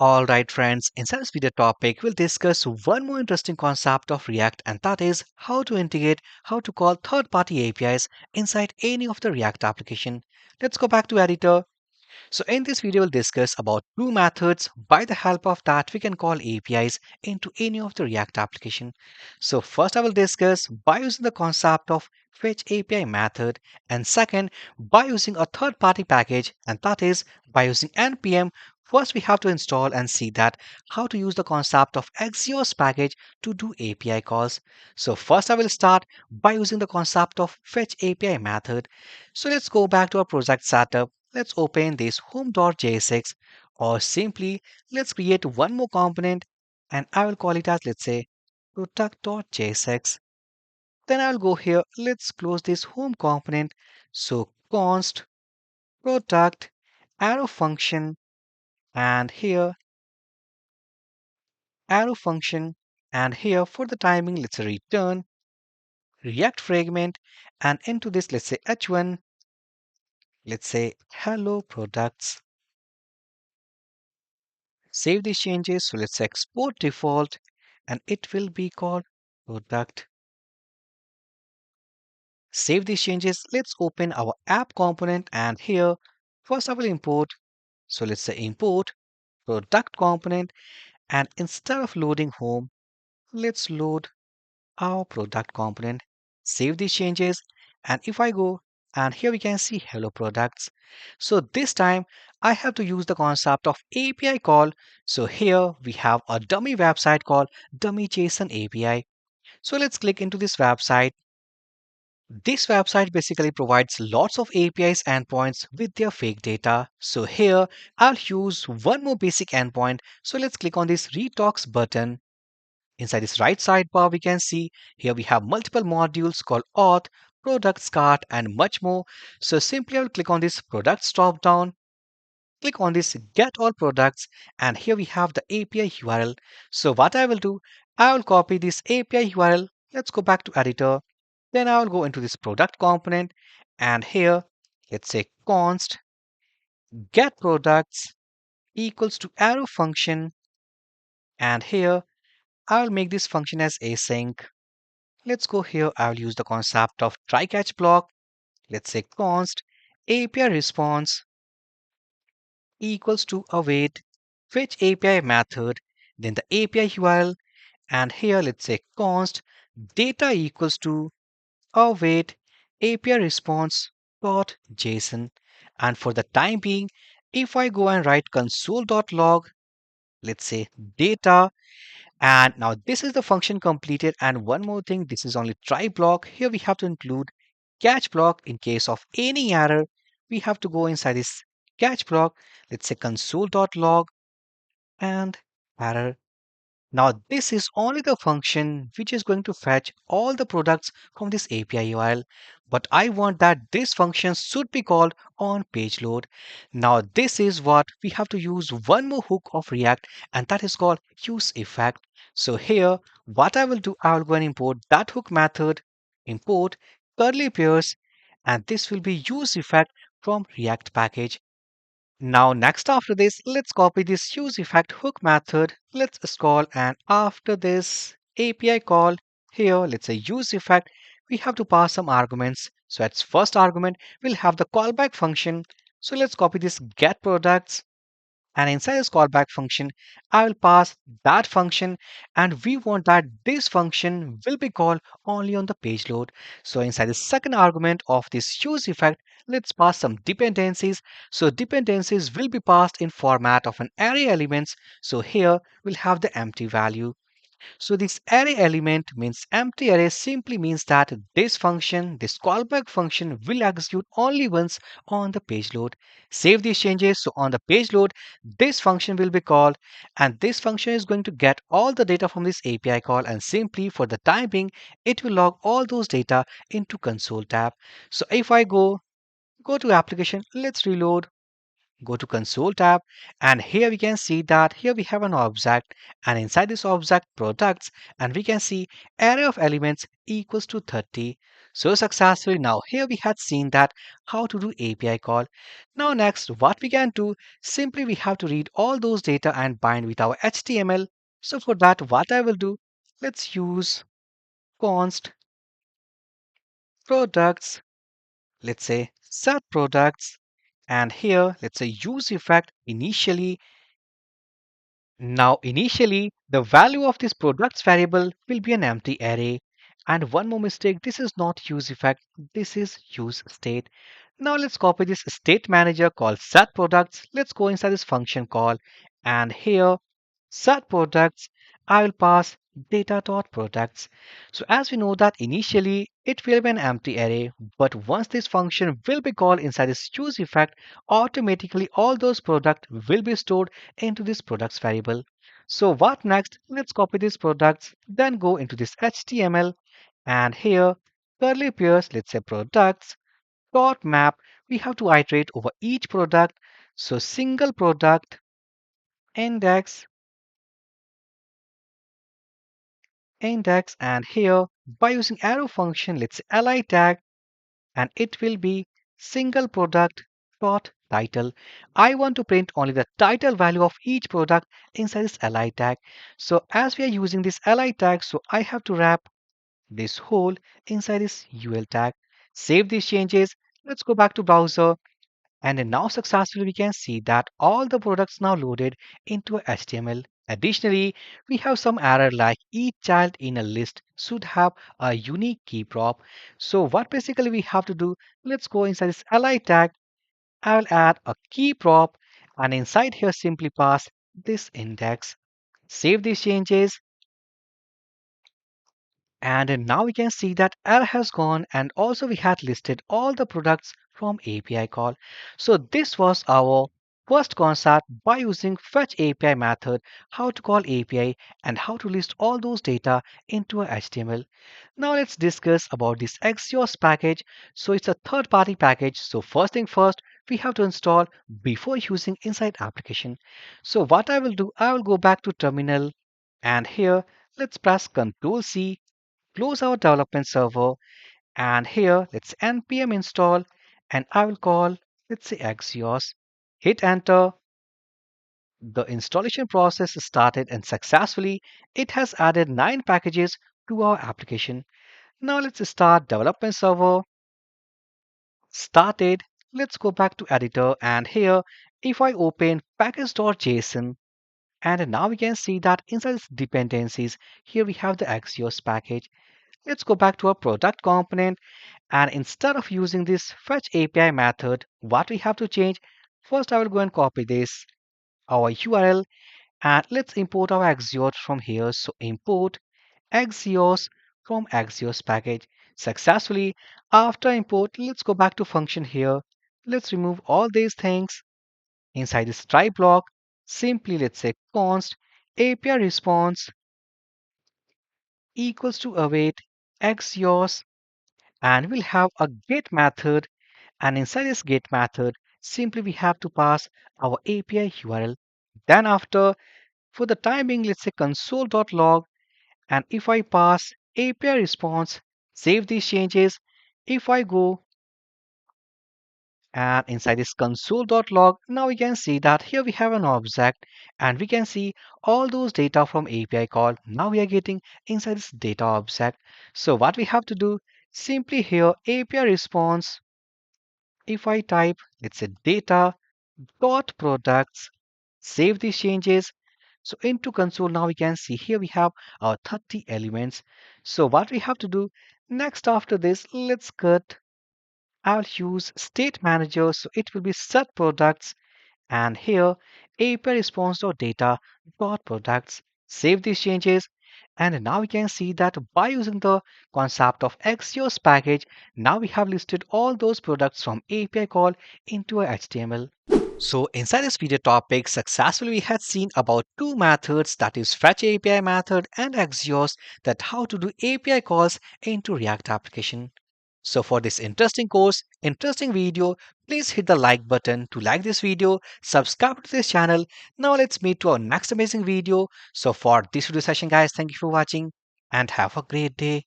Alright friends, inside this video topic, we'll discuss one more interesting concept of React, and that is how to integrate, how to call third-party APIs inside any of the React application. Let's go back to editor. So in this video, we'll discuss about two methods. By the help of that, we can call APIs into any of the React application. So first I will discuss by using the concept of fetch API method, and second by using a third-party package, and that is by using npm. First we have to install and see that how to use the concept of Axios package to do API calls. So first I will start by using the concept of fetch API method. So let's go back to our project setup. Let's open this home.jsx, or simply let's create one more component and I will call it as, let's say, product.jsx. Then I'll go here. Let's close this home component. So const product arrow function, and here arrow function, and here for the timing let's say return React fragment, and into this let's say h1, let's say hello products. Save these changes. So let's export default and it will be called product. Save these changes. Let's open our app component, and here first I will import. So let's say import product component, and instead of loading home, let's load our product component. Save these changes, and if I go, and here we can see hello products. So this time I have to use the concept of API call. So here we have a dummy website called dummy JSON API. So let's click into this website. This website basically provides lots of APIs endpoints with their fake data. So here I'll use one more basic endpoint. So let's click on this retalks button. Inside this right sidebar, we can see here we have multiple modules called auth, products, cart, and much more. So simply I will click on this products drop down, click on this get all products, and here we have the API URL. So what I will do, I will copy this API URL. Let's go back to editor. Then I will go into this product component, and here let's say const get products equals to arrow function, and here I will make this function as async. Let's go here. I will use the concept of try catch block. Let's say const API response equals to await fetch API method, then the API URL, and here let's say const data equals to await API response dot JSON. And for the time being, if I go and write console.log, let's say data. And now this is the function completed. And one more thing, this is only try block. Here we have to include catch block in case of any error. We have to go inside this catch block. Let's say console.log and error. Now this is only the function which is going to fetch all the products from this API URL. But I want that this function should be called on page load. Now this is what we have to use one more hook of React, and that is called use effect. So here what I will do, I will go and import that hook method, import curly pairs, and this will be use effect from React package. Now next after this, let's copy this use effect hook method. Let's call, and after this API call here, let's say use effect, we have to pass some arguments. So its first argument will have the callback function. So let's copy this get products, and inside this callback function, I will pass that function, and we want that this function will be called only on the page load. So inside the second argument of this use effect, let's pass some dependencies. So dependencies will be passed in format of an array elements. So here we'll have the empty value. So this array element means empty array simply means that this function, this callback function will execute only once on the page load. Save these changes. So on the page load, this function will be called, and this function is going to get all the data from this API call, and simply for the time being, it will log all those data into console tab. So if I go to application, let's reload. Go to console tab, and here we can see that here we have an object, and inside this object products, and we can see array of elements equals to 30. So successfully now here we had seen that how to do API call. Now next what we can do, simply we have to read all those data and bind with our HTML. So for that what I will do, let's use const products, let's say set products, and here let's say use effect initially. Now, initially, the value of this products variable will be an empty array. And one more mistake, this is not use effect, this is use state. Now let's copy this state manager called set products. Let's go inside this function call. And here, set products, I will pass data.products. So as we know that initially it will be an empty array, but once this function will be called inside this use effect, automatically all those products will be stored into this products variable. So what next? Let's copy these products, then go into this HTML, and here curly pairs, let's say products dot map. We have to iterate over each product. So single product index index, and here by using arrow function, let's say li tag, and it will be single product dot title. I want to print only the title value of each product inside this li tag. So as we are using this li tag, so I have to wrap this whole inside this ul tag. Save these changes. Let's go back to browser, and then now successfully we can see that all the products now loaded into HTML. Additionally, we have some error like each child in a list should have a unique key prop. So what basically we have to do, let's go inside this li tag. I will add a key prop, and inside here simply pass this index. Save these changes, and now we can see that error has gone, and also we had listed all the products from API call. So this was our first concept by using fetch API method, how to call API and how to list all those data into a HTML. Now let's discuss about this Axios package. So it's a third party package. So first thing first, we have to install before using inside application. So what I will do, I will go back to terminal, and here let's press Ctrl C, close our development server, and here let's npm install, and I will call, let's say Axios. Hit enter. The installation process started, and successfully it has added 9 packages to our application. Now let's start development server. Started. Let's go back to editor, and here if I open package.json, and now we can see that inside its dependencies here we have the Axios package. Let's go back to our product component, and instead of using this fetch API method, what we have to change, first I will go and copy this, our URL, and let's import our Axios from here. So import Axios from Axios package. Successfully, after import, let's go back to function here. Let's remove all these things. Inside this try block, simply let's say const API response equals to await Axios, and we'll have a get method, and inside this get method simply we have to pass our API URL. Then after, for the time being, let's say console.log, and if I pass API response, save these changes. If I go and inside this console.log, now we can see that here we have an object, and we can see all those data from API call. Now we are getting inside this data object. So what we have to do, simply here API response, if I type, let's say data dot products, save these changes. So into console, now we can see here we have our 30 elements. So what we have to do next after this, let's cut. I'll use state manager, so it will be set products, and here API response data dot products. Save these changes, and now we can see that by using the concept of Axios package, now we have listed all those products from API call into a HTML. So inside this video topic, successfully we had seen about two methods, that is fetch API method and Axios, that how to do API calls into React application. So for this interesting course, interesting video, please hit the like button to like this video, subscribe to this channel. Now let's meet to our next amazing video. So for this video session guys, thank you for watching and have a great day.